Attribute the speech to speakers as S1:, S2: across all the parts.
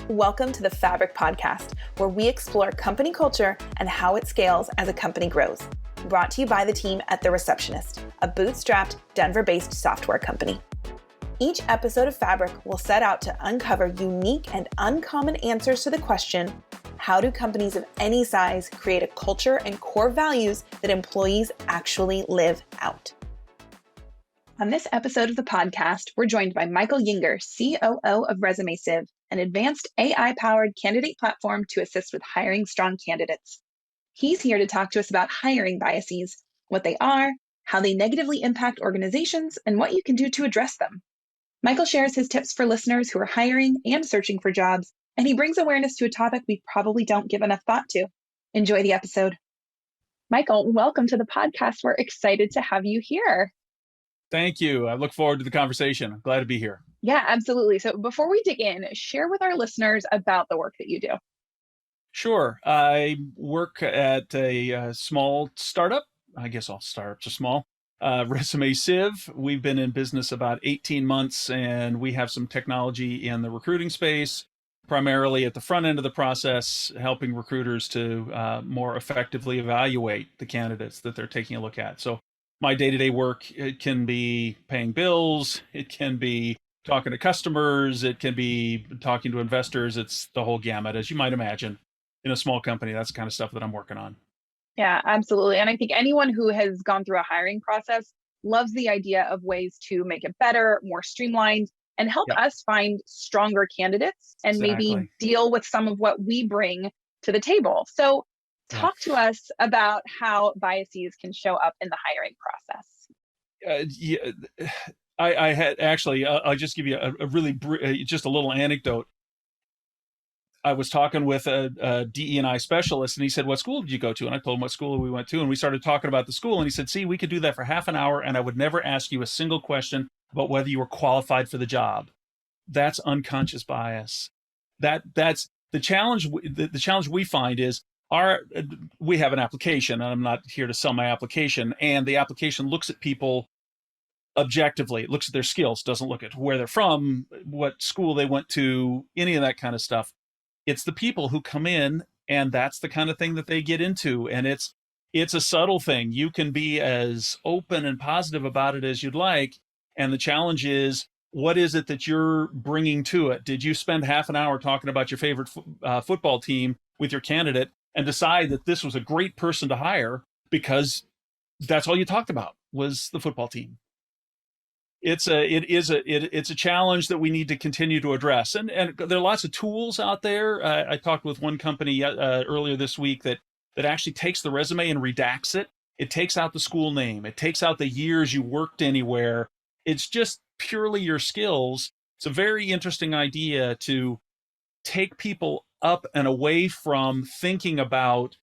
S1: Welcome to the Fabric Podcast, where we explore company culture and how it scales as a company grows. Brought to you by the team at The Receptionist, a bootstrapped, Denver-based software company. Each episode of Fabric will set out to uncover unique and uncommon answers to the question, how do companies of any size create a culture and core values that employees actually live out? On this episode of the podcast, we're joined by Michael Yinger, COO of Resume Sieve, an advanced AI-powered candidate platform to assist with hiring strong candidates. He's here to talk to us about hiring biases, what they are, how they negatively impact organizations, and what you can do to address them. Michael shares his tips for listeners who are hiring and searching for jobs, and he brings awareness to a topic we probably don't give enough thought to. Enjoy the episode. Michael, welcome to the podcast. We're excited to have you here.
S2: Thank you. I look forward to the conversation. I'm glad to be here.
S1: Yeah, absolutely. So before we dig in, share with our listeners about the work that you do.
S2: Sure. I work at a small startup. I guess all startups are small. Resume Sieve. We've been in business about 18 months, and we have some technology in the recruiting space, primarily at the front end of the process, helping recruiters to more effectively evaluate the candidates that they're taking a look at. So my day-to-day work, it can be paying bills, it can be talking to customers, it can be talking to investors. It's the whole gamut, as you might imagine. In a small company, that's the kind of stuff that I'm working on.
S1: Yeah, absolutely. And I think anyone who has gone through a hiring process loves the idea of ways to make it better, more streamlined, and help us find stronger candidates and maybe deal with some of what we bring to the table. So talk to us about how biases can show up in the hiring process.
S2: I had actually, I'll just give you a really, just a little anecdote. I was talking with a DE&I specialist, and he said, "What school did you go to?" And I told him what school we went to, and we started talking about the school, and he said, "See, we could do that for half an hour, and I would never ask you a single question about whether you were qualified for the job." That's unconscious bias. That's the challenge. The challenge we find is we have an application, and I'm not here to sell my application, and the application looks at people objectively. It looks at their skills, doesn't look at where they're from, what school they went to, any of that kind of stuff. It's the people who come in, and that's the kind of thing that they get into. And it's a subtle thing. You can be as open and positive about it as you'd like. And the challenge is, what is it that you're bringing to it? Did you spend half an hour talking about your favorite football team with your candidate and decide that this was a great person to hire because that's all you talked about was the football team? It's a challenge that we need to continue to address. And there are lots of tools out there. I talked with one company earlier this week that actually takes the resume and redacts it. It takes out the school name. It takes out the years you worked anywhere. It's just purely your skills. It's a very interesting idea to take people up and away from thinking about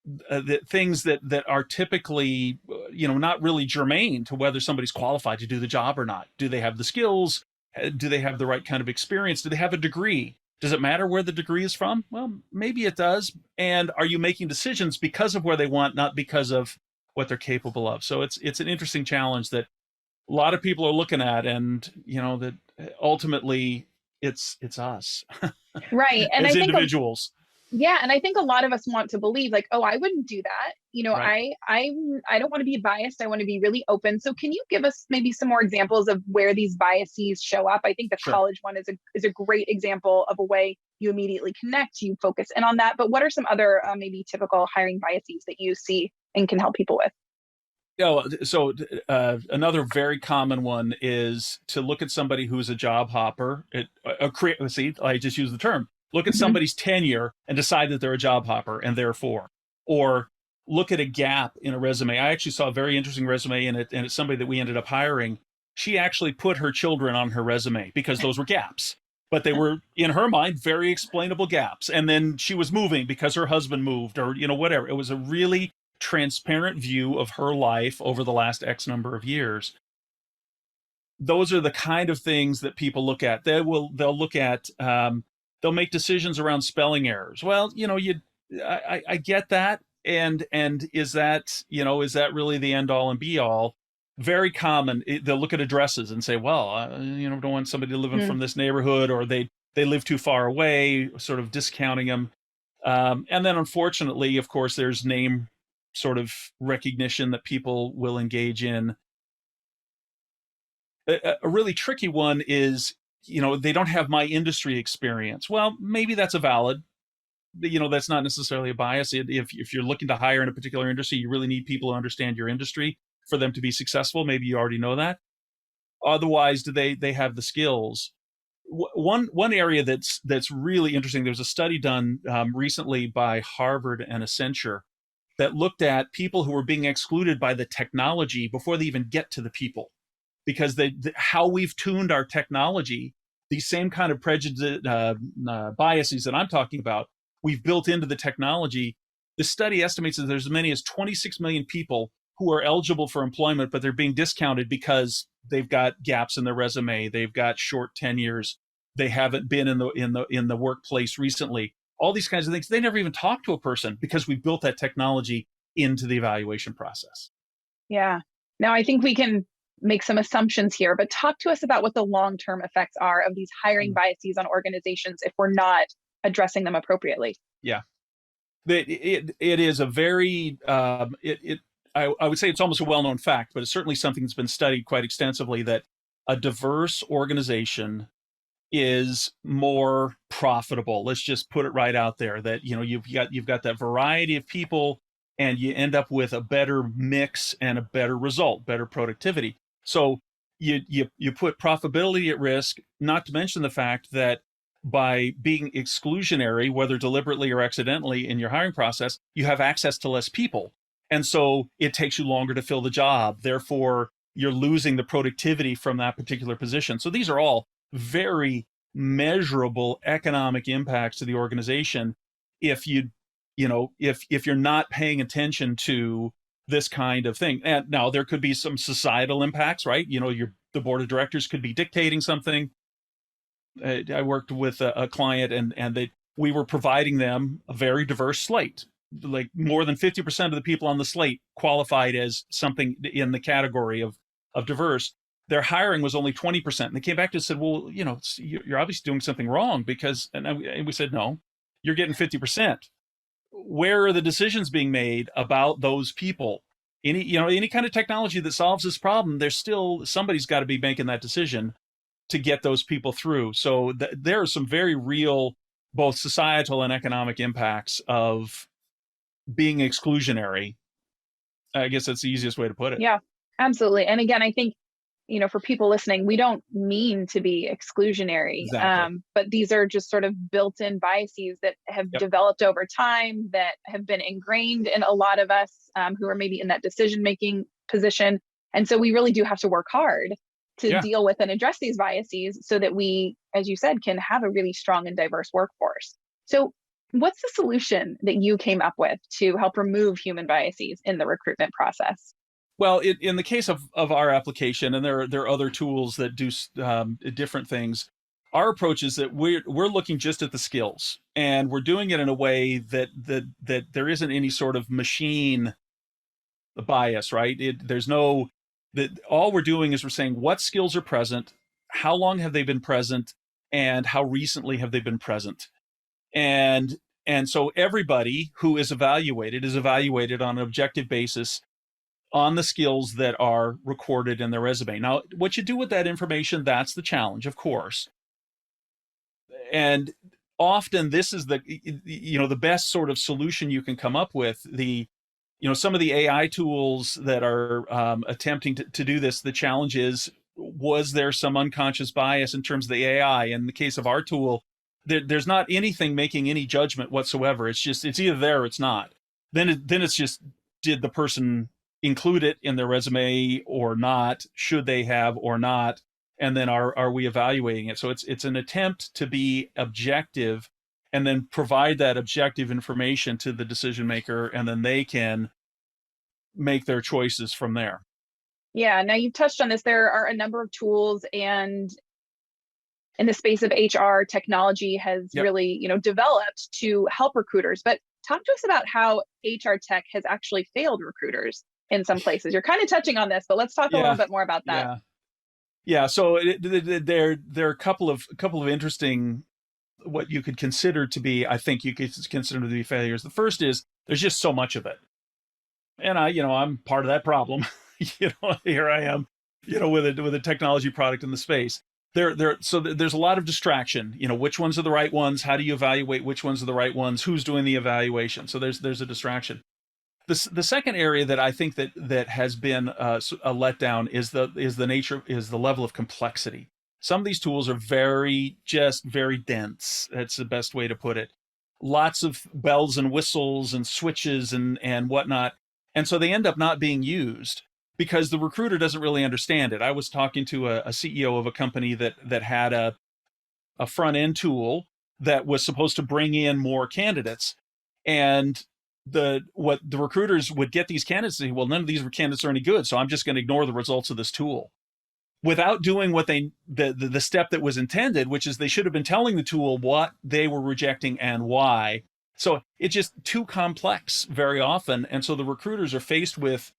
S2: the things that are typically, not really germane to whether somebody's qualified to do the job or not. Do they have the skills? Do they have the right kind of experience? Do they have a degree? Does it matter where the degree is from? Well, maybe it does. And are you making decisions because of where they want, not because of what they're capable of? So it's an interesting challenge that a lot of people are looking at, and that ultimately it's us,
S1: right? And
S2: as
S1: I think
S2: individuals.
S1: Yeah. And I think a lot of us want to believe like, oh, I wouldn't do that. Right. I don't want to be biased. I want to be really open. So can you give us maybe some more examples of where these biases show up? I think the college one is a great example of a way you immediately connect, you focus in on that. But what are some other maybe typical hiring biases that you see and can help people with?
S2: So another very common one is to look at somebody who's a job hopper. See, I just use the term. Look at somebody's tenure and decide that they're a job hopper, and therefore, or look at a gap in a resume. I actually saw a very interesting resume, and it's somebody that we ended up hiring. She actually put her children on her resume because those were gaps, but they were, in her mind, very explainable gaps. And then she was moving because her husband moved, or whatever. It was a really transparent view of her life over the last X number of years. Those are the kind of things that people look at. They'll look at. They'll make decisions around spelling errors. Well, I get that. And is that really the end all and be all? Very common. They'll look at addresses and say, well, don't want somebody living from this neighborhood, or they they live too far away, sort of discounting them. And then unfortunately, of course, there's name sort of recognition that people will engage in. A really tricky one is, they don't have my industry experience. Well, maybe that's a valid, that's not necessarily a bias. If you're looking to hire in a particular industry, you really need people who understand your industry for them to be successful. Maybe you already know that. Otherwise, do they have the skills? One area that's really interesting. There's a study done recently by Harvard and Accenture that looked at people who were being excluded by the technology before they even get to the people, because how we've tuned our technology, these same kind of prejudice biases that I'm talking about, we've built into the technology. The study estimates that there's as many as 26 million people who are eligible for employment, but they're being discounted because they've got gaps in their resume, they've got short tenures, they haven't been in the workplace recently. All these kinds of things. They never even talk to a person because we built that technology into the evaluation process.
S1: Yeah. Now, I think we can make some assumptions here, but talk to us about what the long-term effects are of these hiring biases on organizations if we're not addressing them appropriately.
S2: Yeah. It is a very, I would say it's almost a well-known fact, but it's certainly something that's been studied quite extensively, that a diverse organization is more profitable. Let's just put it right out there that, you've got that variety of people, and you end up with a better mix and a better result, better productivity. So you put profitability at risk, not to mention the fact that by being exclusionary, whether deliberately or accidentally, in your hiring process, you have access to less people. And so it takes you longer to fill the job. Therefore, you're losing the productivity from that particular position. So these are all very measurable economic impacts to the organization if if you're not paying attention to this kind of thing. And now there could be some societal impacts, right? The board of directors could be dictating something. I worked with a client, and we were providing them a very diverse slate. Like more than 50% of the people on the slate qualified as something in the category of diverse. Their hiring was only 20%. And they came back to us and said, well, you're obviously doing something wrong, because, and we said, no, you're getting 50%. Where are the decisions being made about those people? Any kind of technology that solves this problem, there's still somebody's got to be making that decision to get those people through. So there are some very real, both societal and economic impacts of being exclusionary. I guess that's the easiest way to put it.
S1: Yeah, absolutely. And again, I think, for people listening, we don't mean to be exclusionary,
S2: Exactly.
S1: but these are just sort of built-in biases that have developed over time, that have been ingrained in a lot of us who are maybe in that decision-making position. And so we really do have to work hard to deal with and address these biases so that we, as you said, can have a really strong and diverse workforce. So what's the solution that you came up with to help remove human biases in the recruitment process?
S2: Well, in the case of our application, and there are other tools that do different things, our approach is that we're looking just at the skills, and we're doing it in a way that there isn't any sort of machine bias, right? There's no, that all we're doing is we're saying what skills are present, how long have they been present, and how recently have they been present. And so everybody who is evaluated on an objective basis on the skills that are recorded in their resume. Now, what you do with that information, that's the challenge, of course. And often this is the best sort of solution you can come up with. Some of the AI tools that are attempting to do this, the challenge is, was there some unconscious bias in terms of the AI? In the case of our tool, there's not anything making any judgment whatsoever. It's either there or it's not. Then it's just, did the person include it in their resume or not? Should they have or not? And then are we evaluating it? So it's an attempt to be objective, and then provide that objective information to the decision maker, and then they can make their choices from there.
S1: Yeah. Now, you touched on this. There are a number of tools, and in the space of HR, technology has really, developed to help recruiters. But talk to us about how HR tech has actually failed recruiters in some places. You're kind of touching on this, but let's talk a little bit more about that.
S2: Yeah. So there are a couple of interesting what you could consider to be, I think you could consider to be failures. The first is there's just so much of it. And I'm part of that problem. Here I am, with a technology product in the space. So there's a lot of distraction. Which ones are the right ones? How do you evaluate which ones are the right ones? Who's doing the evaluation? So there's a distraction. The second area that I think that has been a letdown is the level of complexity. Some of these tools are very dense. That's the best way to put it. Lots of bells and whistles and switches and whatnot, and so they end up not being used because the recruiter doesn't really understand it. I was talking to a CEO of a company that had a front end tool that was supposed to bring in more candidates, and what the recruiters would get these candidates and say, well, none of these candidates are any good, so I'm just going to ignore the results of this tool, without doing what the step that was intended, which is they should have been telling the tool what they were rejecting and why. So it's just too complex very often, and so the recruiters are faced with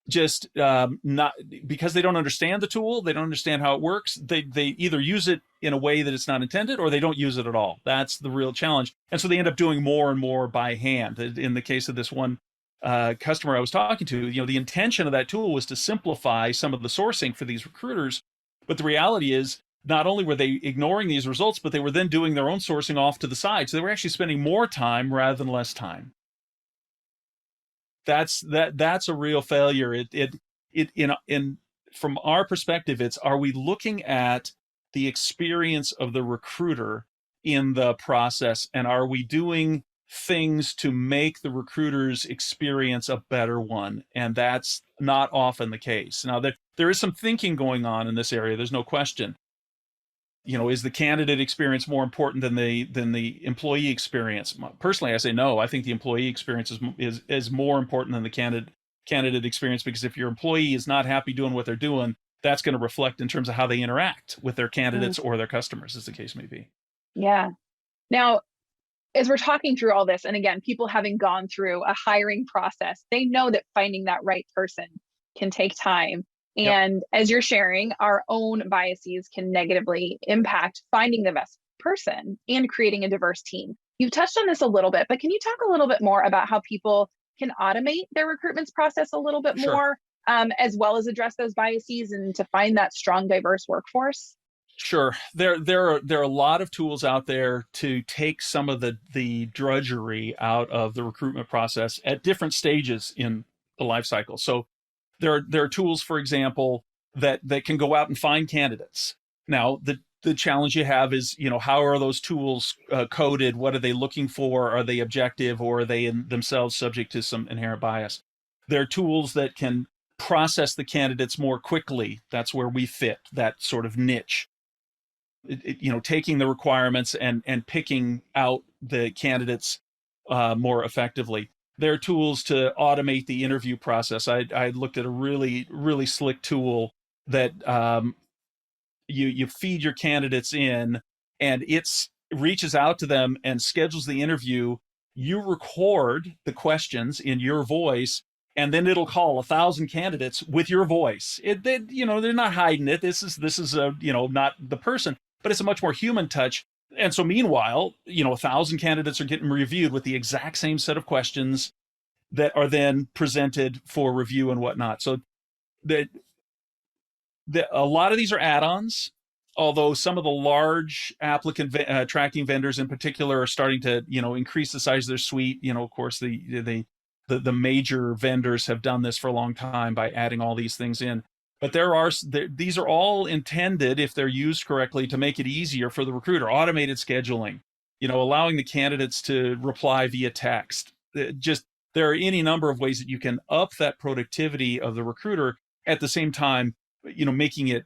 S2: just not, because they don't understand the tool, they don't understand how it works. They either use it in a way that it's not intended, or they don't use it at all. That's the real challenge, and so they end up doing more and more by hand. In the case of this one customer I was talking to, the intention of that tool was to simplify some of the sourcing for these recruiters, but the reality is not only were they ignoring these results, but they were then doing their own sourcing off to the side. So they were actually spending more time rather than less time. That's a real failure. From our perspective, it's, are we looking at the experience of the recruiter in the process, and are we doing things to make the recruiter's experience a better one? And that's not often the case. Now, there is some thinking going on in this area, there's no question. Is the candidate experience more important than the employee experience? Personally, I say no. I think the employee experience is more important than the candidate experience, because if your employee is not happy doing what they're doing, that's going to reflect in terms of how they interact with their candidates or their customers, as the case may be.
S1: Yeah. Now, as we're talking through all this, and again, people having gone through a hiring process, they know that finding that right person can take time. And as you're sharing, our own biases can negatively impact finding the best person and creating a diverse team. You've touched on this a little bit, but can you talk a little bit more about how people can automate their recruitment process a little bit more, as well as address those biases and to find that strong, diverse workforce?
S2: Sure. There are a lot of tools out there to take some of the drudgery out of the recruitment process at different stages in the life cycle. So there are tools, for example, that can go out and find candidates. Now, the challenge you have is, how are those tools coded? What are they looking for? Are they objective, or are they in themselves subject to some inherent bias? There are tools that can process the candidates more quickly. That's where we fit that sort of niche. Taking the requirements and picking out the candidates more effectively. There are tools to automate the interview process. I looked at a really, really slick tool that you feed your candidates in, and it reaches out to them and schedules the interview. You record the questions in your voice, and then it'll call 1,000 candidates with your voice. They're not hiding it. This is not the person, but it's a much more human touch. And so meanwhile, 1,000 candidates are getting reviewed with the exact same set of questions that are then presented for review and whatnot. So a lot of these are add-ons, although some of the large applicant tracking vendors in particular are starting to, increase the size of their suite. Of course, the major vendors have done this for a long time by adding all these things in. But these are all intended, if they're used correctly, to make it easier for the recruiter. Automated scheduling, allowing the candidates to reply via text. There are any number of ways that you can up that productivity of the recruiter, at the same time, making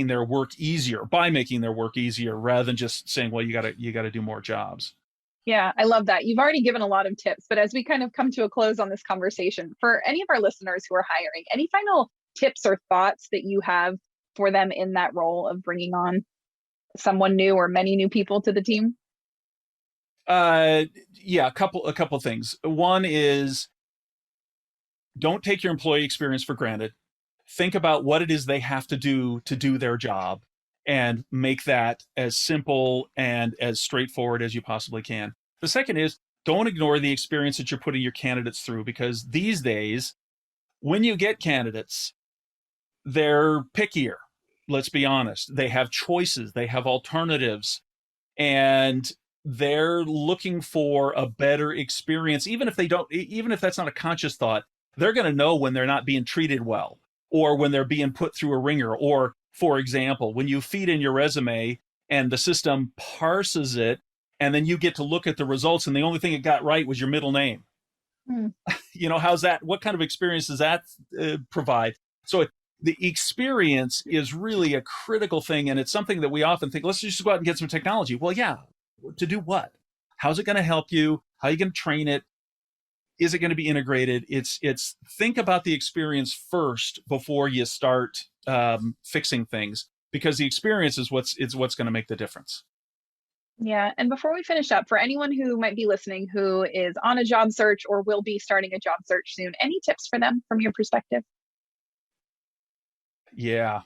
S2: their work easier, rather than just saying, well, you got to do more jobs.
S1: Yeah, I love that. You've already given a lot of tips, but as we kind of come to a close on this conversation, for any of our listeners who are hiring, any final tips or thoughts that you have for them in that role of bringing on someone new or many new people to the team?
S2: A couple things. One is, don't take your employee experience for granted. Think about what it is they have to do their job, and make that as simple and as straightforward as you possibly can. The second is, don't ignore the experience that you're putting your candidates through, because these days, when you get candidates, they're pickier. Let's be honest. They have choices, they have alternatives, and they're looking for a better experience. Even if that's not a conscious thought, they're going to know when they're not being treated well, or when they're being put through a ringer. Or, for example, when you feed in your resume and the system parses it, and then you get to look at the results, and the only thing it got right was your middle name. How's that? What kind of experience does that provide? So the experience is really a critical thing, and it's something that we often think, let's just go out and get some technology. Well, yeah, to do what? How's it going to help you? How are you going to train it? Is it going to be integrated? It's think about the experience first before you start fixing things, because the experience is what's going to make the difference.
S3: Yeah. And before we finish up, for anyone who might be listening who is on a job search or will be starting a job search soon, any tips for them from your perspective?
S2: Yeah.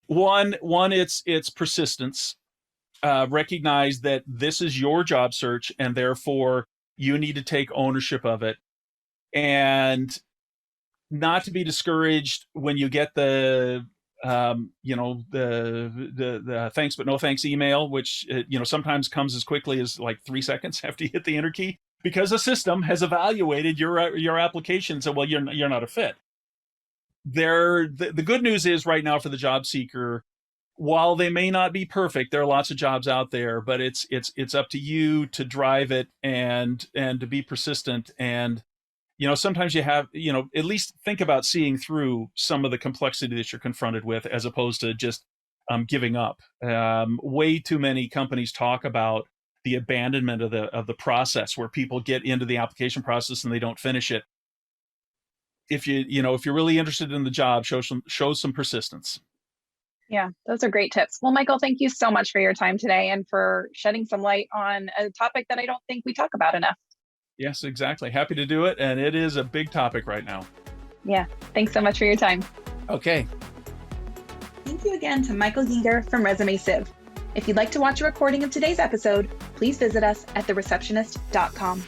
S2: One, it's persistence. Recognize that this is your job search, and therefore you need to take ownership of it, and not to be discouraged when you get the thanks but no thanks email, which sometimes comes as quickly as like 3 seconds after you hit the enter key, because the system has evaluated your application. So, well, you're not a fit. The good news is, right now, for the job seeker, while they may not be perfect, there are lots of jobs out there, but it's up to you to drive it and to be persistent. And sometimes you have, at least think about seeing through some of the complexity that you're confronted with, as opposed to just giving up. Way too many companies talk about the abandonment of the process, where people get into the application process and they don't finish it. If you're really interested in the job, show some persistence.
S3: Yeah, those are great tips. Well, Michael, thank you so much for your time today and for shedding some light on a topic that I don't think we talk about enough.
S2: Yes, exactly. Happy to do it. And it is a big topic right now.
S3: Yeah. Thanks so much for your time.
S2: Okay.
S1: Thank you again to Michael Yinger from Resume Sieve. If you'd like to watch a recording of today's episode, please visit us at thereceptionist.com.